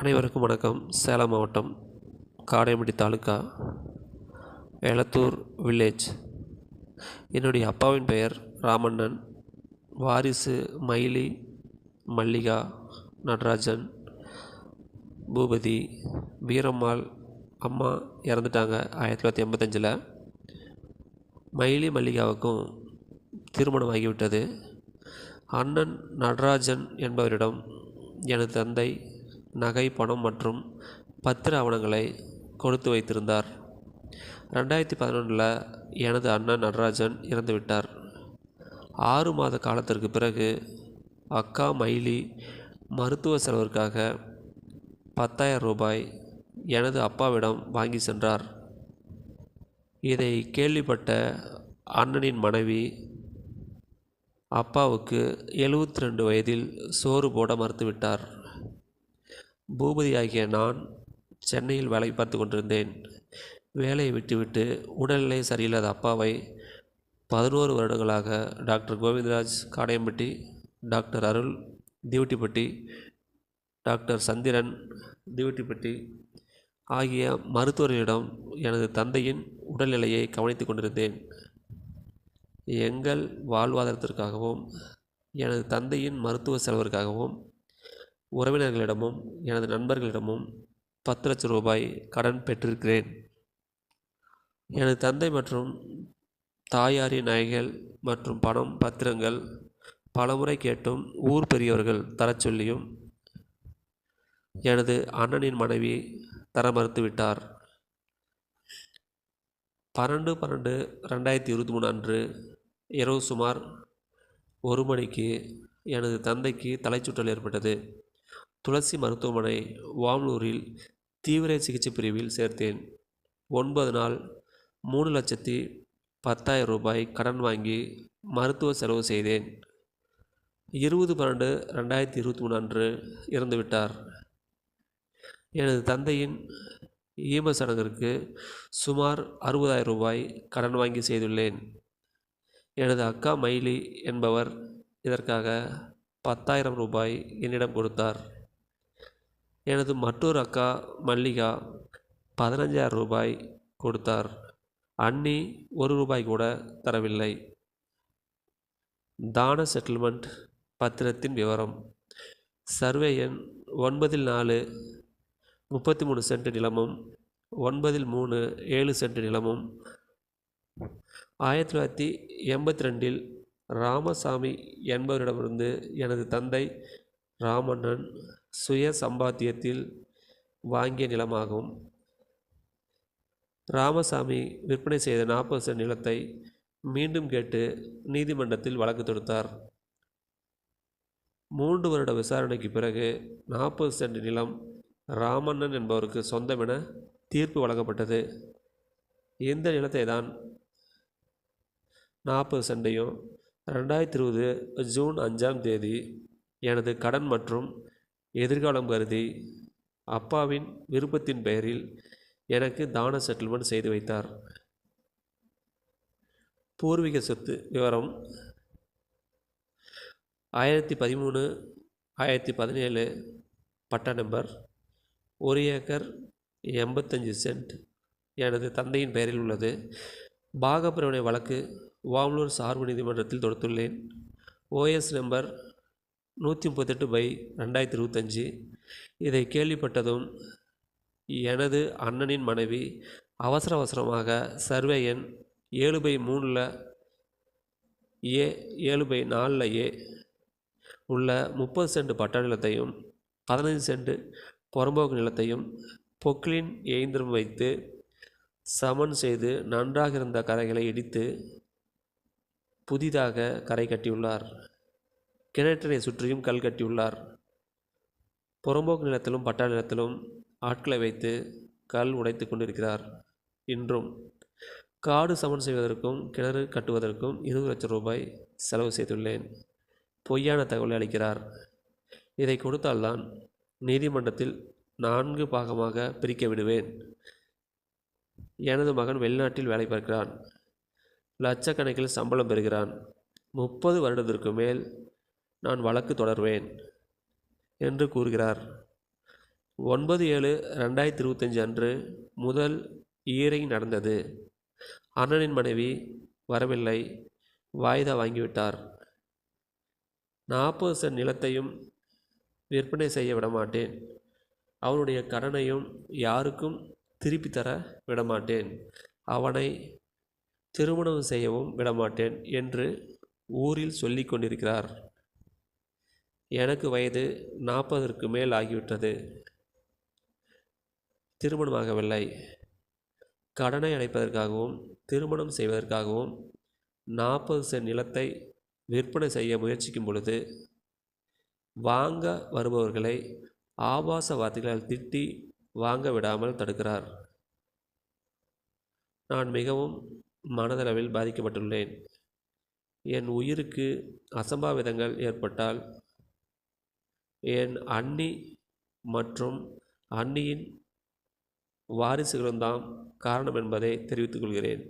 அனைவருக்கும் வணக்கம். சேலம் மாவட்டம் காடையம்பட்டி தாலுக்கா எலத்தூர் வில்லேஜ். என்னுடைய அப்பாவின் பெயர் ராமண்ணன். வாரிசு மயிலி, மல்லிகா, நடராஜன், பூபதி, வீரம்மாள். அம்மா இறந்துட்டாங்க 1985. மயிலி மல்லிகாவுக்கும் திருமணம் ஆகிவிட்டது. அண்ணன் நடராஜன் என்பவரிடம் எனது தந்தை நகை, பணம் மற்றும் பத்திர ஆவணங்களை கொடுத்து வைத்திருந்தார். 2011 எனது அண்ணன் நடராஜன் இறந்துவிட்டார். 6 மாத காலத்திற்கு பிறகு அக்கா மயிலி மருத்துவ செலவிற்காக 10,000 ரூபாய் எனது அப்பாவிடம் வாங்கி சென்றார். இதை கேள்விப்பட்ட அண்ணனின் மனைவி அப்பாவுக்கு 72 வயதில் சோறு போட மறுத்துவிட்டார். பூபதி ஆகிய நான் சென்னையில் வேலை பார்த்து கொண்டிருந்தேன். வேலையை விட்டுவிட்டு உடல்நிலை சரியில்லாத அப்பாவை 11 வருடங்களாக டாக்டர் கோவிந்தராஜ் காடையம்பட்டி, டாக்டர் அருள் தீவட்டிப்பட்டி, டாக்டர் சந்திரன் தீவட்டிப்பட்டி ஆகிய மருத்துவர்களிடம் எனது தந்தையின் உடல்நிலையை கவனித்து கொண்டிருந்தேன். எங்கள் வாழ்வாதாரத்திற்காகவும் எனது தந்தையின் மருத்துவ செலவிற்காகவும் உறவினர்களிடமும் எனது நண்பர்களிடமும் 10 லட்சம் ரூபாய் கடன் பெற்றிருக்கிறேன். எனது தந்தை மற்றும் தாயாரின் நகைகள் மற்றும் பணம், பத்திரங்கள் பலமுறை கேட்டும் ஊர் பெரியவர்கள் தரச் சொல்லியும் எனது அண்ணனின் மனைவி தர மறுத்துவிட்டார். 12/12/2023 அன்று இரவு சுமார் 1 மணிக்கு எனது தந்தைக்கு தலைச்சுற்றல் ஏற்பட்டது. துளசி மருத்துவமனை வாம்லூரில் தீவிர சிகிச்சை பிரிவில் சேர்த்தேன். 9 நாள் 3,10,000 ரூபாய் கடன் வாங்கி மருத்துவ செலவு செய்தேன். 20/12/2023 அன்று இறந்துவிட்டார். எனது தந்தையின் ஈம சடங்கிற்கு சுமார் 60,000 ரூபாய் கடன் வாங்கி செய்துள்ளேன். எனது அக்கா மயிலி என்பவர் இதற்காக 10,000 ரூபாய் என்னிடம் கொடுத்தார். எனது மற்றொரு அக்கா மல்லிகா 15,000 ரூபாய் கொடுத்தார். அண்ணி 1 ரூபாய் கூட தரவில்லை. தான செட்டில்மெண்ட் பத்திரத்தின் விவரம்: சர்வே எண் 9/4 33 சென்ட் நிலமும் 9/3 7 சென்ட் நிலமும் 1982 ராமசாமி என்பவரிடமிருந்து எனது தந்தை ராமண்ணன் சுய சம்பாத்தியத்தில் வாங்கிய நிலமாகும். ராமசாமி விற்பனை செய்த 40 சென்ட் நிலத்தை மீண்டும் கேட்டு நீதிமன்றத்தில் வழக்கு தொடுத்தார். 3 வருட விசாரணைக்கு பிறகு 40 சென்ட் நிலம் ராமண்ணன் என்பவருக்கு சொந்தமென தீர்ப்பு வழங்கப்பட்டது. இந்த நிலத்தை தான் 40 சென்டையும் 2020 ஜூன் 5 எனது கடன் மற்றும் எதிர்காலம் கருதி அப்பாவின் விருப்பத்தின் பெயரில் எனக்கு தான செட்டில்மெண்ட் செய்து வைத்தார். பூர்வீக சொத்து விவரம்: 1013 1017 பட்டா நம்பர் 1 ஏக்கர் 85 சென்ட் எனது தந்தையின் பெயரில் உள்ளது. பாகப்பிரிவினை வழக்கு வாம்லூர் சார்பு நீதிமன்றத்தில் தொடுத்துள்ளேன். OS number 138/2025. இதை கேள்விப்பட்டதும் எனது அண்ணனின் மனைவி அவசரமாக சர்வே எண் 7/3 A 7/4 A உள்ள 30 சென்ட் பட்டா நிலத்தையும் 15 சென்ட் புறம்போக்கு நிலத்தையும் பொக்லின் இயந்திரம் வைத்து சமன் செய்து நன்றாக இருந்த கரைகளை இடித்து புதிதாக கரை கட்டியுள்ளார். கிணற்றினை சுற்றியும் கல் கட்டியுள்ளார். புறம்போக்கு நிலத்திலும் பட்டா நிலத்திலும் ஆட்களை வைத்து கல் உடைத்து கொண்டிருக்கிறார். இன்றும் காடு சமன் செய்வதற்கும் கிணறு கட்டுவதற்கும் 20 லட்சம் ரூபாய் செலவு செய்துள்ளேன். பொய்யான தகவலை அளிக்கிறார். இதை கொடுத்தால்தான் நீதிமன்றத்தில் 4 பாகமாக பிரிக்க விடுவேன். எனது மகன் வெளிநாட்டில் வேலை பார்க்கிறான். லட்சக்கணக்கில் சம்பளம் பெறுகிறான். 30 வருடத்திற்கு மேல் நான் வழக்கு தொடர்வேன் என்று கூறுகிறார். 9/7/2025 அன்று முதல் இயரிங் நடந்தது. அண்ணனின் மனைவி வரவில்லை, வாய்தா வாங்கிவிட்டார். 40 சென்ட் நிலத்தையும் விற்பனை செய்ய விடமாட்டேன், அவனுடைய கடனையும் யாருக்கும் திருப்பி தர விடமாட்டேன், அவனை திருமணம் செய்யவும் விடமாட்டேன் என்று ஊரில் சொல்லி கொண்டிருக்கிறார். எனக்கு வயது 40ற்கு மேல் ஆகிவிட்டது. திருமணமாகவில்லை. கடனை அடைப்பதற்காகவும் திருமணம் செய்வதற்காகவும் 40 சென்ட் நிலத்தை விற்பனை செய்ய முயற்சிக்கும் பொழுது வாங்க வருபவர்களை ஆபாச வார்த்தைகளால் திட்டி வாங்க விடாமல் தடுக்கிறார். நான் மிகவும் மனதளவில் பாதிக்கப்பட்டுள்ளேன். என் உயிருக்கு அசம்பாவிதங்கள் ஏற்பட்டால் என் அண்ணி மற்றும் அண்ணியின் வாரிசுகளும்தான் காரணம் என்பதை தெரிவித்துக் கொள்கிறேன்.